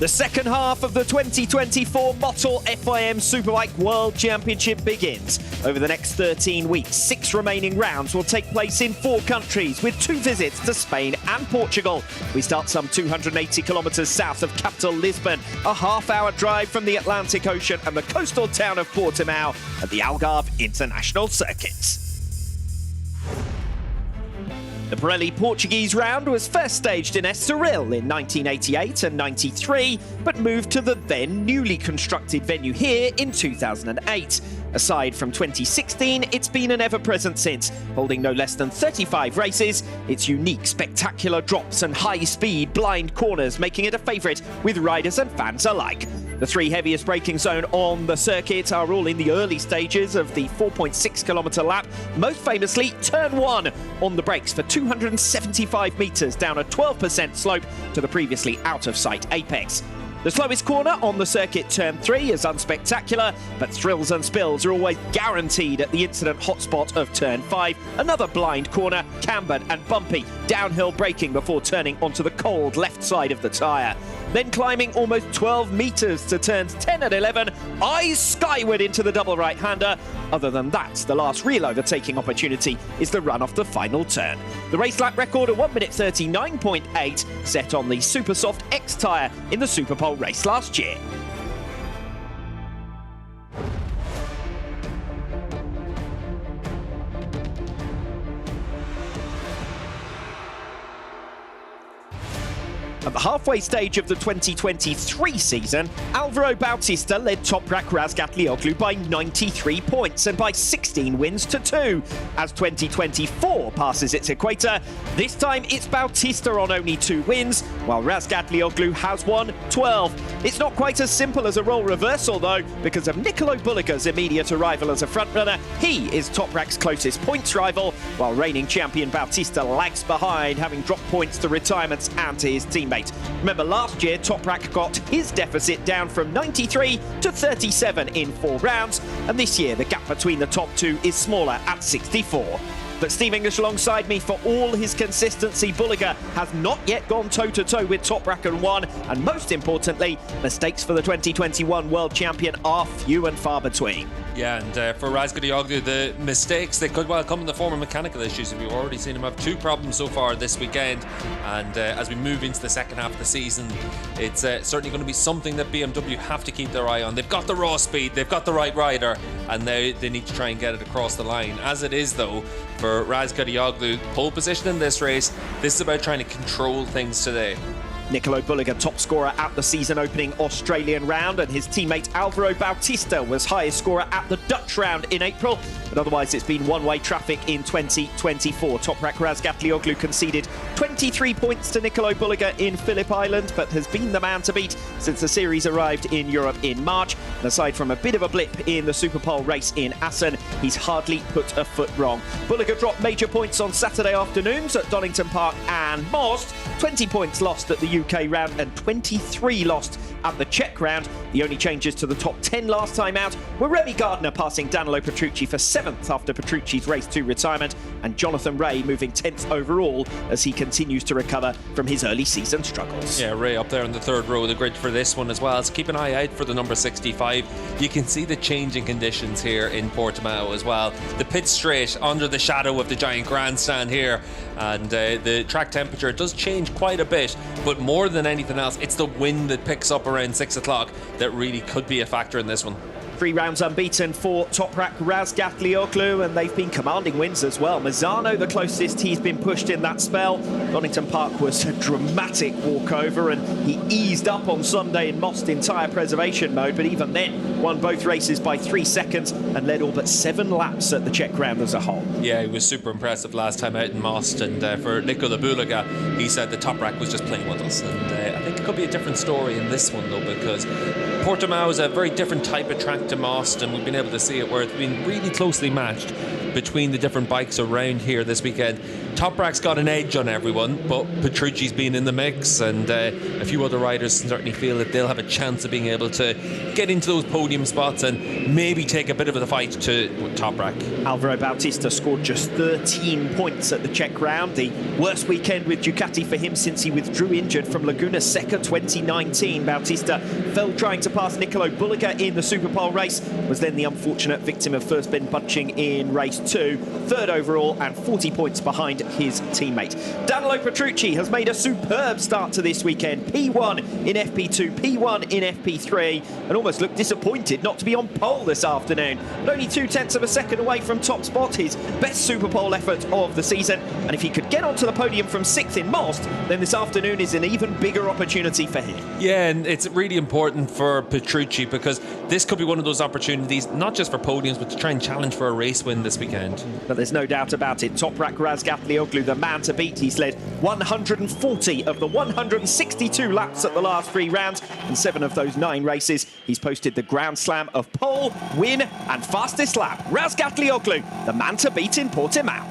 The second half of the 2024 Motul FIM Superbike World Championship begins. Over the next 13 weeks, 6 remaining rounds will take place in 4 countries, with 2 visits to Spain and Portugal. We start some 280 kilometres south of capital Lisbon, a half-hour drive from the Atlantic Ocean and the coastal town of Portimao at the Algarve International Circuits. The Pirelli Portuguese round was first staged in Estoril in 1988 and 93, but moved to the then newly constructed venue here in 2008. Aside from 2016, it's been an ever-present since, holding no less than 35 races, its unique spectacular drops and high-speed blind corners making it a favourite with riders and fans alike. The 3 heaviest braking zone on the circuit are all in the early stages of the 4.6-kilometre lap, most famously Turn 1 on the brakes for 275 metres down a 12% slope to the previously out-of-sight apex. The slowest corner on the circuit, Turn 3, is unspectacular, but thrills and spills are always guaranteed at the incident hotspot of Turn 5, another blind corner, cambered and bumpy, downhill braking before turning onto the cold left side of the tyre. Then climbing almost 12 metres to turns 10 and 11, eyes skyward into the double right-hander. Other than that, the last real overtaking opportunity is the run off the final turn. The race lap record of 1 minute 39.8, set on the Supersoft X tyre in the Superpole race last year. At the halfway stage of the 2023 season, Álvaro Bautista led Toprak Razgatlioglu by 93 points and by 16 wins to 2. As 2024 passes its equator, this time it's Bautista on only 2 wins, while Razgatlioglu has won 12. It's not quite as simple as a role reversal though, because of Nicolo Bulliga's immediate arrival as a frontrunner. He is Toprak's closest points rival, while reigning champion Bautista lags behind, having dropped points to retirements and to his teammates. Remember, last year Toprak got his deficit down from 93 to 37 in 4 rounds, and this year the gap between the top 2 is smaller at 64. But Steve English alongside me, for all his consistency, Bulliga has not yet gone toe-to-toe with Toprak and won, and most importantly, mistakes for the 2021 world champion are few and far between. Yeah, and for Razgatlioglu, the mistakes, they could well come in the form of mechanical issues. We've already seen him have 2 problems so far this weekend, and as we move into the second half of the season, it's certainly going to be something that BMW have to keep their eye on. They've got the raw speed, they've got the right rider, and they need to try and get it across the line. As it is though, for Razgatlioglu, pole position in this race, this is about trying to control things today. Nicolo Bulliga, top scorer at the season-opening Australian round, and his teammate Álvaro Bautista was highest scorer at the Dutch round in April. But otherwise, it's been one-way traffic in 2024. Toprak Razgatlioglu conceded 23 points to Nicolo Bulliga in Phillip Island, but has been the man to beat since the series arrived in Europe in March. And aside from a bit of a blip in the Superpole race in Assen, he's hardly put a foot wrong. Bulliga dropped major points on Saturday afternoons at Donington Park and Most. 20 points lost at the UK round and 23 lost at the Czech round. The only changes to the top 10 last time out were Remy Gardner passing Danilo Petrucci for 7th after Petrucci's race to retirement, and Jonathan Rea moving 10th overall as he continues to recover from his early season struggles. Yeah, Rea up there in the 3rd row of the grid for this one as well, so keep an eye out for the number 65. You can see the changing conditions here in Portimao as well. The pit straight under the shadow of the giant grandstand here, and the track temperature does change quite a bit, but more than anything else, it's the wind that picks up around 6 o'clock that really could be a factor in this one. 3 rounds unbeaten for Toprak Razgatlioglu, and they've been commanding wins as well. Misano, the closest he's been pushed in that spell. Donington Park was a dramatic walkover, and he eased up on Sunday in Most in tyre preservation mode, but even then won both races by 3 seconds and led all but 7 laps at the Czech round as a whole. Yeah, he was super impressive last time out in Most, and for Nicolo Bulliga, he said the Toprak was just playing with us, and I think it could be a different story in this one though, because Portimao is a very different type of track to Most, and we've been able to see it where it's been really closely matched. between the different bikes around here this weekend. Toprak's got an edge on everyone, but Petrucci's been in the mix, and a few other riders certainly feel that they'll have a chance of being able to get into those podium spots and maybe take a bit of the fight to Toprak. Alvaro Bautista scored just 13 points at the Czech round, the worst weekend with Ducati for him since he withdrew injured from Laguna Seca 2019. Bautista fell trying to pass Nicolo Bulliger in the Superpole race, was then the unfortunate victim of first bend bunching in race 2, third overall and 40 points behind his teammate. Danilo Petrucci has made a superb start to this weekend. P1 in FP2, P1 in FP3, and almost looked disappointed not to be on pole this afternoon. But only 0.2 of a second away from top spot, his best Superpole effort of the season. And if he could get onto the podium from 6th in Most, then this afternoon is an even bigger opportunity for him. Yeah, and it's really important for Petrucci because this could be one of those opportunities, not just for podiums, but to try and challenge for a race win this weekend. But there's no doubt about it. Toprak Razgatlioglu, the man to beat. He's led 140 of the 162 laps at the last 3 rounds, and 7 of those 9 races he's posted the Grand Slam of pole, win and fastest lap. Razgatlioglu, the man to beat in Portimao.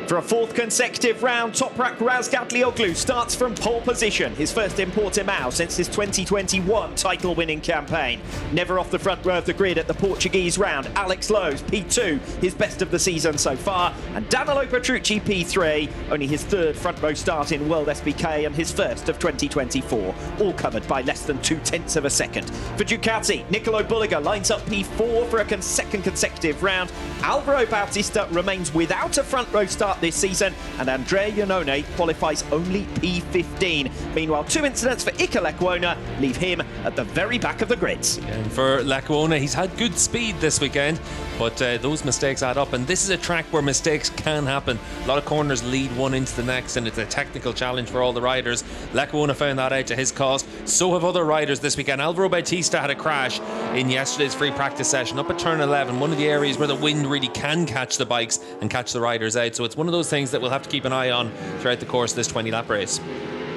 For a 4th consecutive round, Toprak Razgatlioglu starts from pole position, his first in Portimao since his 2021 title-winning campaign. Never off the front row of the grid at the Portuguese round, Alex Lowe's P2, his best of the season so far, and Danilo Petrucci P3, only his 3rd front row start in World SBK and his first of 2024, all covered by less than 0.2 of a second. For Ducati, Nicolo Bulliger lines up P4 for a second consecutive round. Alvaro Bautista remains without a front row start this season, and Andrea Iannone qualifies only P15. Meanwhile, 2 incidents for Iker Lecuona leave him at the very back of the grids. And for Lecuona, he's had good speed this weekend, but those mistakes add up, and this is a track where mistakes can happen. A lot of corners lead one into the next, and it's a technical challenge for all the riders. Lecuona found that out to his cost. So have other riders this weekend. Alvaro Bautista had a crash in yesterday's free practice session up at turn 11, one of the areas where the wind really can catch the bikes and catch the riders out. So it's one of those things that we'll have to keep an eye on throughout the course of this 20-lap race.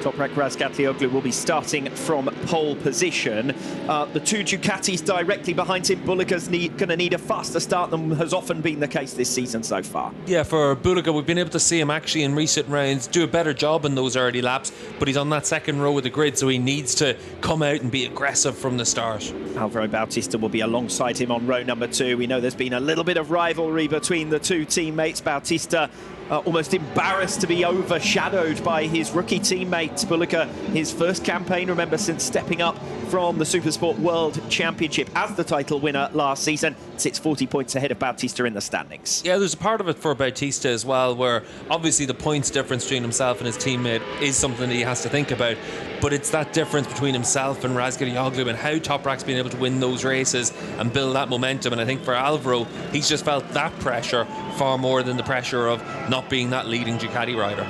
Toprak Razgatlioglu will be starting from pole position. The 2 Ducatis directly behind him. Bulliger's going to need a faster start than has often been the case this season so far. Yeah, for Bulliger, we've been able to see him actually in recent rounds do a better job in those early laps, but he's on that second row of the grid, so he needs to come out and be aggressive from the start. Alvaro Bautista will be alongside him on row number 2. We know there's been a little bit of rivalry between the 2 teammates. Bautista almost embarrassed to be overshadowed by his rookie teammate Bulliger, his first campaign, remember, since stepping up from the Supersport World Championship as the title winner last season. Sits 40 points ahead of Bautista in the standings. Yeah, there's a part of it for Bautista as well, where obviously the points difference between himself and his teammate is something that he has to think about, but it's that difference between himself and Razgatlioglu and how Toprak's been able to win those races and build that momentum. And I think for Alvaro, he's just felt that pressure far more than the pressure of not being that leading Ducati rider.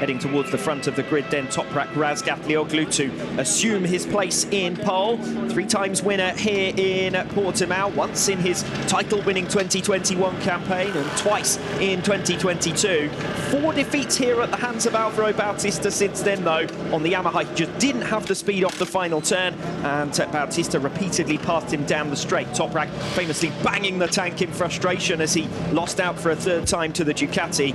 Heading towards the front of the grid then, Toprak Razgatlioglu to assume his place in pole. 3 times winner here in Portimao, once in his title-winning 2021 campaign and twice in 2022. 4 defeats here at the hands of Alvaro Bautista since then, though. On the Yamaha, he just didn't have the speed off the final turn, and Bautista repeatedly passed him down the straight. Toprak famously banging the tank in frustration as he lost out for a 3rd time to the Ducati.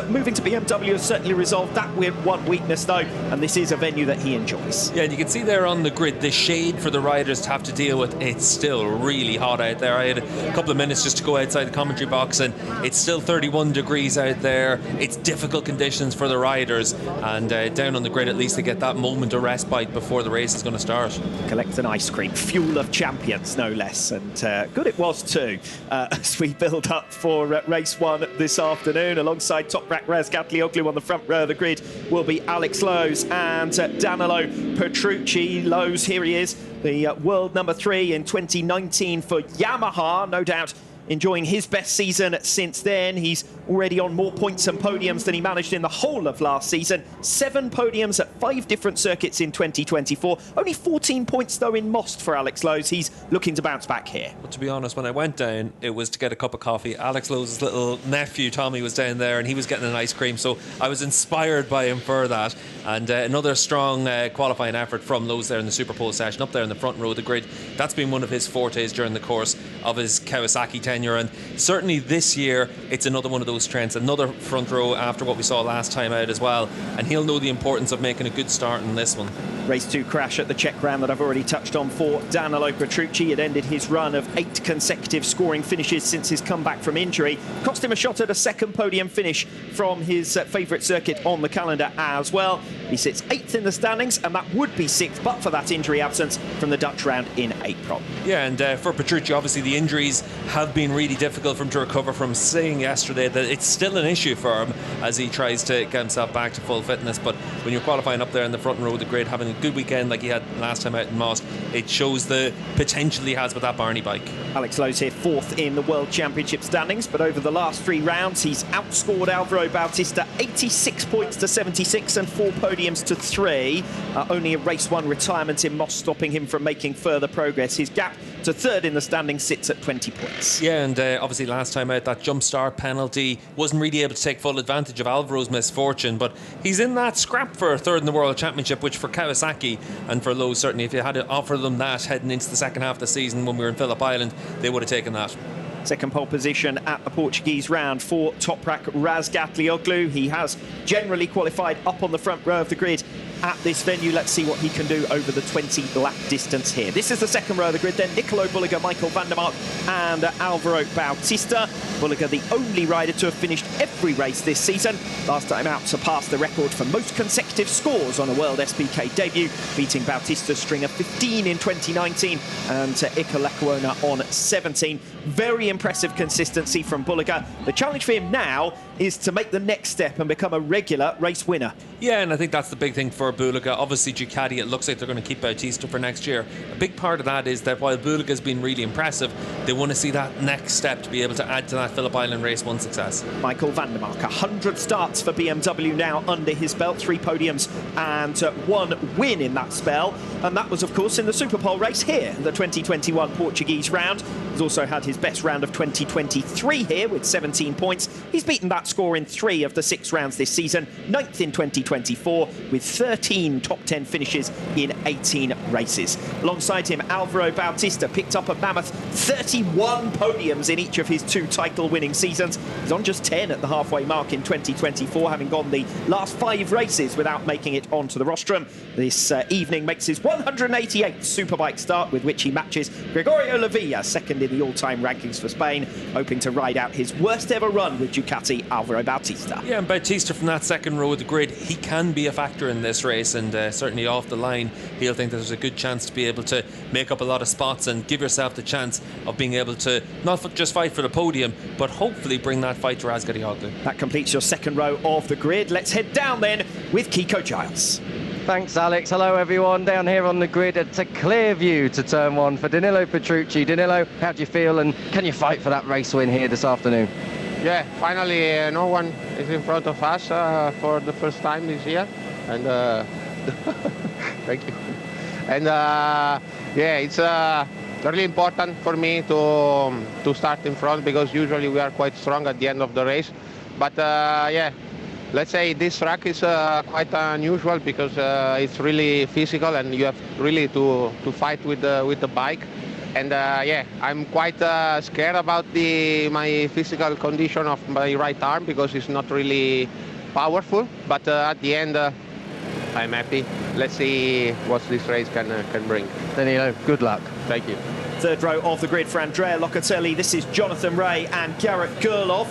Moving to BMW has certainly resolved that with one weakness, though, and this is a venue that he enjoys. Yeah, and you can see there on the grid the shade for the riders to have to deal with. It's still really hot out there. I had a couple of minutes just to go outside the commentary box, and it's still 31 degrees out there. It's difficult conditions for the riders, and down on the grid at least they get that moment of respite before the race is going to start. Collect an ice cream, fuel of champions no less, and good it was too as we build up for race 1 this afternoon. Alongside Toprak Razgatlioglu on the front row of the grid will be Alex Lowe's and Danilo Petrucci. Lowe's, here he is, the world number 3 in 2019 for Yamaha. No doubt enjoying his best season since then. He's already on more points and podiums than he managed in the whole of last season. 7 podiums at 5 different circuits in 2024. Only 14 points, though, in Most for Alex Lowes. He's looking to bounce back here. But to be honest, when I went down, it was to get a cup of coffee. Alex Lowes' little nephew, Tommy, was down there, and he was getting an ice cream, so I was inspired by him for that. And another strong qualifying effort from Lowes there in the Super Pole session, up there in the front row of the grid. That's been one of his fortes during the course of his Kawasaki tenure, and certainly this year it's another one of those trends, another front row after what we saw last time out as well, and he'll know the importance of making a good start in this one. Race 2 crash at the Czech round that I've already touched on for Danilo Petrucci. It ended his run of 8 consecutive scoring finishes since his comeback from injury. Cost him a shot at a second podium finish from his favourite circuit on the calendar as well. He sits 8th in the standings, and that would be 6th but for that injury absence from the Dutch round in April. Yeah, and for Petrucci, obviously the injuries have been really difficult for him to recover from, saying yesterday that it's still an issue for him as he tries to get himself back to full fitness. But when you're qualifying up there in the front row of the grid, having a good weekend like he had last time out in Most, it shows the potential he has with that Barney bike. Alex Lowes here 4th in the World Championship standings, but over the last 3 rounds he's outscored Alvaro Bautista 86 points to 76 and 4 podiums to 3. Only a race 1 retirement in Most stopping him from making further progress. His gap to 3rd in the standings sits at 20 points. Yeah, and obviously last time out that jump start penalty wasn't really able to take full advantage of Alvaro's misfortune, but he's in that scrap for 3rd in the World Championship, which for Kawasaki and for Lowes, certainly if you had to offer them that heading into the second half of the season when we were in Phillip Island, they would have taken that. Second pole position at the Portuguese round for Toprak Razgatlioglu. He has generally qualified up on the front row of the grid at this venue. Let's see what he can do over the 20-lap distance here. This is the second row of the grid then. Nicolo Bulliger, Michael van der Mark and Alvaro Bautista. Bulliger, the only rider to have finished every race this season. Last time out surpassed the record for most consecutive scores on a World SPK debut, beating Bautista's string of 15 in 2019 and Iker Lecuona on 17. Very impressive consistency from Bulliger. The challenge for him now is to make the next step and become a regular race winner. Yeah, and I think that's the big thing for Bulliger. Obviously Ducati, it looks like they're going to keep Bautista for next year. A big part of that is that while Bulliger's been really impressive, they want to see that next step to be able to add to that Phillip Island race 1 success. Michael van der Mark, 100 starts for BMW now under his belt, 3 podiums and 1 win in that spell, and that was of course in the Super Pole race here, the 2021 Portuguese round. He's also had his best round of 2023 here with 17 points. He's beaten that score in 3 of the 6 rounds this season, 9th in 2024 with 13 top 10 finishes in 18 races. Alongside him, Alvaro Bautista picked up a mammoth 31 podiums in each of his 2 title-winning seasons. He's on just 10 at the halfway mark in 2024, having gone the last 5 races without making it onto the rostrum. This evening makes his 188th Superbike start, with which he matches Gregorio Lavilla, second in the all-time rankings for Spain, hoping to ride out his worst ever run with Ducati, Alvaro Bautista. Yeah, and Bautista from that second row of the grid, he can be a factor in this race, and certainly off the line he'll think that there's a good chance to be able to make up a lot of spots and give yourself the chance of being able to not just fight for the podium, but hopefully bring that fight to Razgatlioglu. That completes your second row of the grid. Let's head down then with Kiko Giles. Thanks, Alex. Hello, everyone. Down here on the grid, it's a clear view to turn 1 for Danilo Petrucci. Danilo, how do you feel, and can you fight for that race win here this afternoon? Yeah, finally no one is in front of us for the first time this year, and thank you. And yeah, it's really important for me to start in front, because usually we are quite strong at the end of the race. But yeah, let's say this track is quite unusual, because it's really physical and you have really to fight with the bike. And yeah, I'm quite scared about my physical condition of my right arm, because it's not really powerful. But at the end, I'm happy. Let's see what this race can bring. Danilo, good luck. Thank you. Third row of the grid for Andrea Locatelli. This is Jonathan Ray and Garrett Gerloff.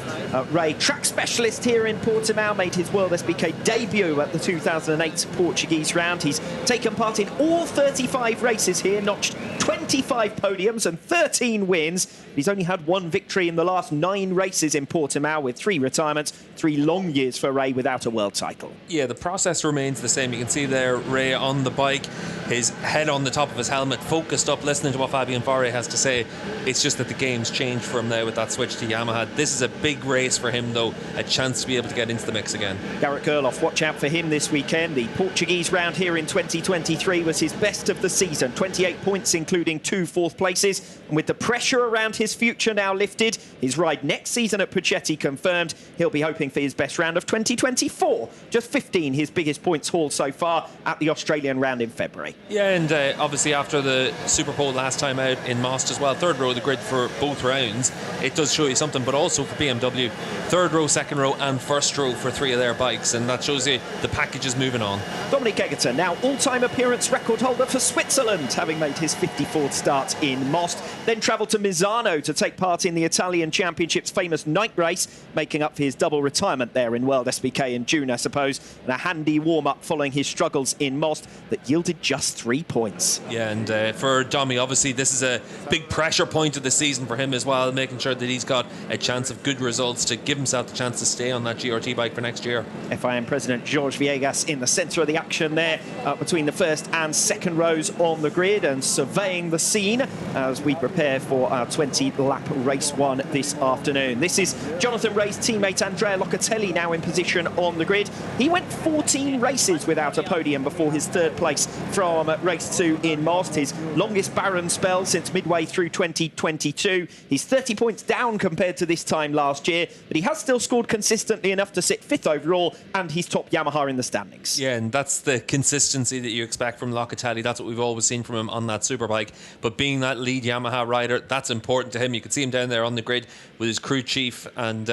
Ray, track specialist here in Portimao, made his World SBK debut at the 2008 Portuguese round. He's taken part in all 35 races here, notched 25 podiums and 13 wins. He's only had one victory in the last 9 races in Portimao, with 3 retirements, 3 long years for Ray without a world title. Yeah, the process remains the same. You can see there Ray on the bike, his head on the top of his helmet, focused up, listening to what Fabien Faré has to say. It's just that the game's changed for him now with that switch to Yamaha. This is a big race for him, though, a chance to be able to get into the mix again. Garrett Gerloff, watch out for him this weekend. The Portuguese round here in 2023 was his best of the season. 28 points, including 2 fourth places. And with the pressure around his future now lifted, his ride next season at Puccetti confirmed, he'll be hoping for his best round of 2024. Just 15, his biggest points haul so far at the Australian round in February. Yeah, and obviously after the Super Pole last time out in Most as well, 3rd row of the grid for both rounds, it does show you something. But also for BMW, 3rd row, 2nd row and 1st row for 3 of their bikes, and that shows you the package is moving on. Dominic Egerton, now all-time appearance record holder for Switzerland, having made his 54th start in Most, then travelled to Misano to take part in the Italian Championship's famous night race, making up for his double retirement there in World SBK in June, I suppose, and a handy warm-up following his struggles in Most that yielded just 3 points. Yeah, and for Domi, obviously this is a big pressure point of the season for him as well, making sure that he's got a chance of good results to give himself the chance to stay on that GRT bike for next year. FIM President Jorge Viegas in the centre of the action there, between the 1st and 2nd rows on the grid, and surveying the scene as we prepare for our 20-lap race 1 this afternoon. This is Jonathan Ray's teammate Andrea Locatelli now in position on the grid. He went 14 races without a podium before his 3rd place from race 2 in Most, his longest barren spell since midway through 2022. He's 30 points down compared to this time last year, but he has still scored consistently enough to sit 5th overall, and he's top Yamaha in the standings. Yeah, and that's the consistency that you expect from Locatelli. That's what we've always seen from him on that superbike. But being that lead Yamaha rider, that's important to him. You could see him down there on the grid with his crew chief and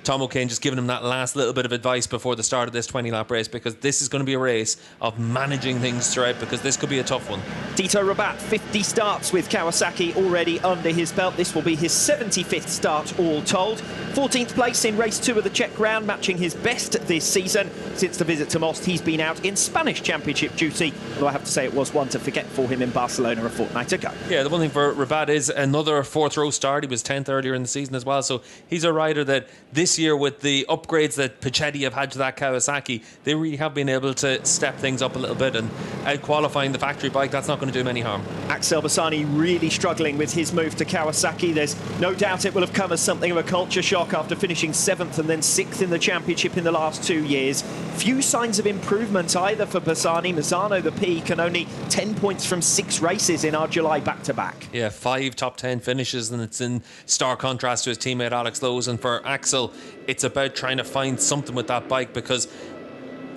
Tom O'Kane just giving him that last little bit of advice before the start of this 20-lap race, because this is going to be a race of managing things throughout, because this could be a tough one. Tito Rabat, 50 starts with Kawasaki already under his belt. This will be his 75th start all told. 14th place in race 2 of the Czech round, matching his best this season. Since the visit to Most, he's been out in Spanish championship duty, although I have to say it was one to forget for him in Barcelona a fortnight ago. Yeah, the one thing for Rabat is another 4th row start. He was 10th earlier in the season as well, so he's a rider that this year, with the upgrades that Puccetti have had to that Kawasaki, they really have been able to step things up a little bit, and out qualifying the factory bike, that's not going to do him any harm. Axel Bassani really struggling with his move to Kawasaki. There's no doubt it will have come as something of a culture shock after finishing 7th and then 6th in the championship in the last 2 years. Few signs of improvement either for Bassani. Misano, the peak, and only 10 points from 6 races in our July back-to-back. Yeah, 5 top 10 finishes, and it's in stark contrast to his teammate Alex Lowe's. And for Axel, it's about trying to find something with that bike, because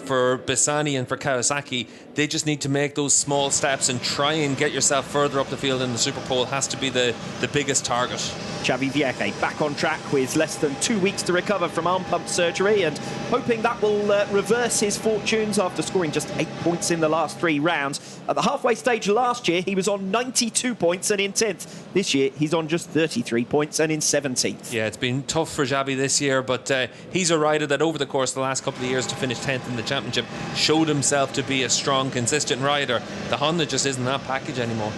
for Bassani and for Kawasaki, they just need to make those small steps and try and get yourself further up the field, and the Super Pole has to be the biggest target. Xavi Vierge back on track with less than 2 weeks to recover from arm pump surgery, and hoping that will reverse his fortunes after scoring just 8 points in the last 3 rounds. At the halfway stage last year, he was on 92 points and in 10th. This year, he's on just 33 points and in 17th. Yeah, it's been tough for Xavi this year, but he's a rider that over the course of the last couple of years to finish 10th in the championship showed himself to be a strong, consistent rider. The Honda just isn't that package anymore.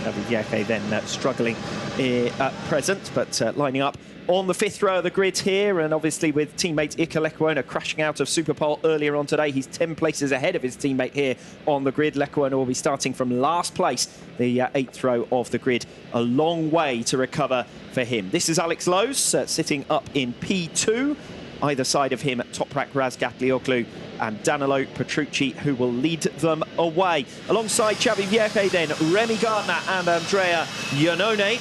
Xavi then struggling at present, but lining up on the 5th row of the grid here, and obviously with teammate Ika Lecuona crashing out of Superpole earlier on today, he's 10 places ahead of his teammate here on the grid. Lecuona will be starting from last place, the 8th row of the grid. A long way to recover for him. This is Alex Lowe's sitting up in P2. Either side of him, Toprak Razgatlioglu and Danilo Petrucci, who will lead them away. Alongside Xavi Vierge then, Remy Gardner and Andrea Iannone.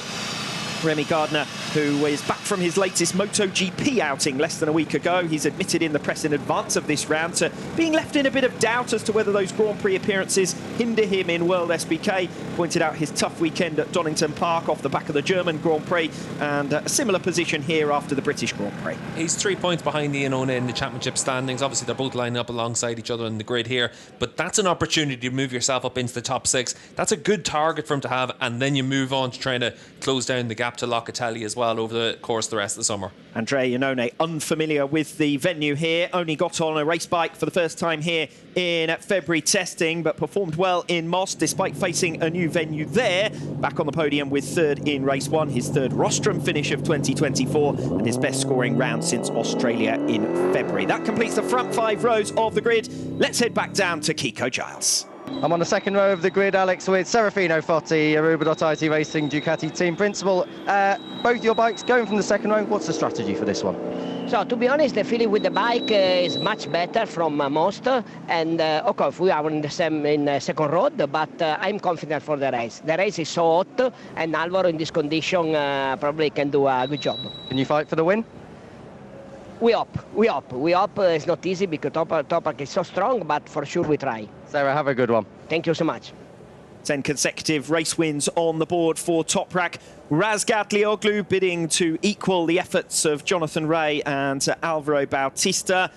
Remy Gardner, who is back from his latest MotoGP outing less than a week ago. He's admitted in the press in advance of this round to being left in a bit of doubt as to whether those Grand Prix appearances hinder him in World SBK. Pointed out his tough weekend at Donington Park off the back of the German Grand Prix, and a similar position here after the British Grand Prix. He's 3 points behind Iannone in the championship standings. Obviously, they're both lining up alongside each other in the grid here, but that's an opportunity to move yourself up into the top 6. That's a good target for him to have, and then you move on to trying to close down the gap to Locatelli as well over the course of the rest of the summer. Andrea Iannone, unfamiliar with the venue here, only got on a race bike for the first time here in February testing, but performed well well in Most, despite facing a new venue there. Back on the podium with third in race 1, his third rostrum finish of 2024, and his best scoring round since Australia in February. That completes the front 5 rows of the grid. Let's head back down to Kiko Giles. I'm on the second row of the grid, Alex, with Serafino Fotti, Aruba.it Racing Ducati team principal. Both your bikes going from the second row. What's the strategy for this one? So, to be honest, the feeling with the bike is much better from most. And, of course, we are in the second road, but I'm confident for the race. The race is so hot, and Alvaro in this condition probably can do a good job. Can you fight for the win? We hope. It's not easy because Toprak is so strong, but for sure we try. Sarah, have a good one. Thank you so much. 10 consecutive race wins on the board for Toprak. Razgat Lioglu bidding to equal the efforts of Jonathan Rea and Alvaro Bautista.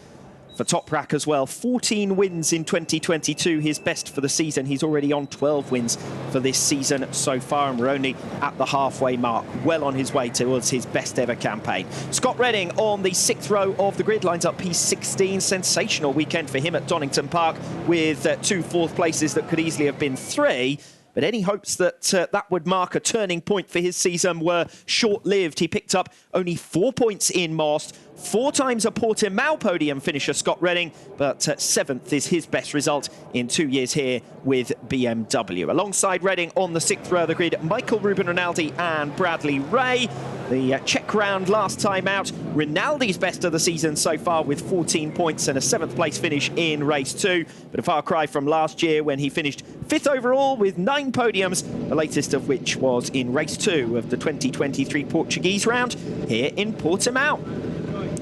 For Toprak as well, 14 wins in 2022, his best for the season. He's already on 12 wins for this season so far, and we're only at the halfway mark, well on his way towards his best ever campaign. Scott Redding on the 6th row of the grid, lines up P16. Sensational weekend for him at Donington Park with 2 4th places that could easily have been 3. But any hopes that that would mark a turning point for his season were short-lived. He picked up only 4 points in Most, 4 times a Portimao podium finisher, Scott Redding, but 7th is his best result in 2 years here with BMW. Alongside Redding on the 6th row of the grid, Michael Ruben Rinaldi and Bradley Ray. The Czech round last time out, Rinaldi's best of the season so far with 14 points and a 7th place finish in race 2. But a far cry from last year when he finished 5th overall with 9 podiums, the latest of which was in race 2 of the 2023 Portuguese round here in Portimao.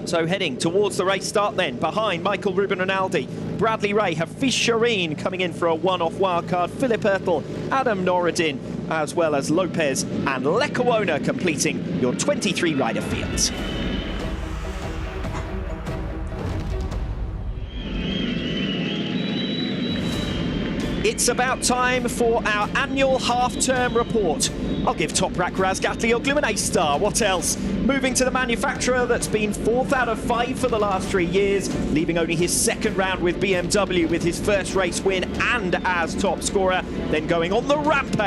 So heading towards the race start then, behind Michael Ruben Rinaldi, Bradley Ray, Hafiz Shireen coming in for a one-off wildcard, Philip Ertl, Adam Noureddin, as well as Lopez and Lekawona completing your 23-rider field. It's about time for our annual half-term report. I'll give Toprak Razgat Lioglu an A-star. What else? Moving to the manufacturer that's been 4th out of 5 for the last 3 years, leaving only his second round with BMW with his first race win and as top scorer, then going on the rampage